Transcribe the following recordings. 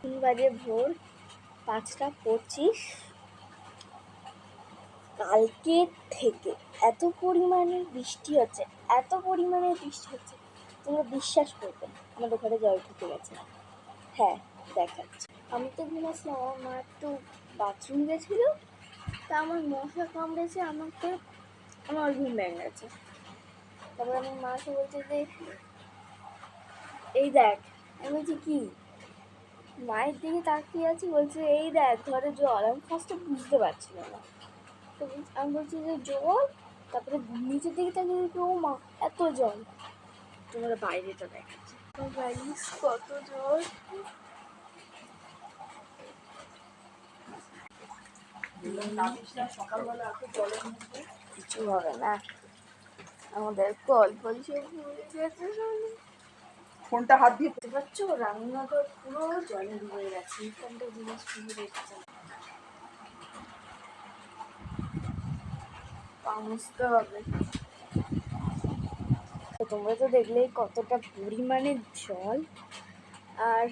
এখন বাজে ভোর 5টা 25। কালকে থেকে এত পরিমাণে বৃষ্টি হচ্ছে, তোমরা বিশ্বাস করবে না, আমাদের ঘরে জল ঢুকে গেছে। হ্যাঁ, দেখাচ্ছি। আমি তো ঘুমাচ্ছিলাম, আমার মা একটু বাথরুম গেছিলো, তা আমার মশা কামড়েছে, আমার ঘুম ভেঙে গেছে। তারপর আমার মাকে বলছে যে এই দেখ। আমি বলছি কি? মায়ের দিকে তাকিয়ে আছি, বলছে এই দেখ ঘরে জল। আমি ফার্স্টে বুঝতে পারছিলাম না, তো আমি বলছি যে জল। তারপরে নিচের দিকে তাকিয়ে দেখি ও মা, এত জল। তোমরা বাইরেটা দেখাচ্ছে কত জল। সকালবেলা এত জলের মধ্যে কিছু হবে না, আমাদের কল ফল সব ভরে গেছে। ফোনটা হাত দিয়ে দেখতে পাচ্ছ, রান্নাঘর পুরো জলে ডুবে গেছে। এখানটা জিনিস পুরো দেখছে, মুছতে হবে। তো তোমরা তো দেখলেই কতটা পরিমাণে জল। আর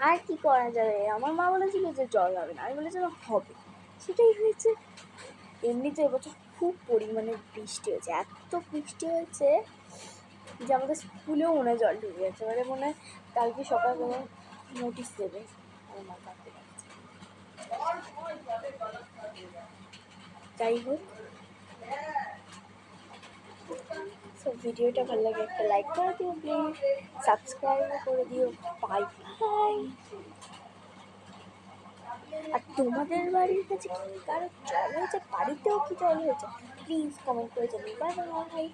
আর কি করা যাবে? আমার মা বলেছিল যে জল হবে না, আমি বলেছিলাম হবে, সেটাই হয়েছে। এমনিতে এবছর খুব পরিমাণে বৃষ্টি হয়েছে, এত বৃষ্টি হয়েছে যে আমাদের স্কুলেও মনে হয় জল ঢুকে গেছে। মানে মনে হয় কালকে সকালবেলা নোটিশ দেবে। আমার মা কাঁদতে লাগছে। যাই হোক, সো ভিডিওটা ভালো লাগে একটা লাইক করে দিও প্লিজ, সাবস্ক্রাইবও করে দিও। Bye bye. আর তোমাদের বাড়ির কাছে কারো জল হয়েছে, বাড়িতেও কি জল হয়েছে, প্লিজ কমেন্ট করে জানিও। Bye bye.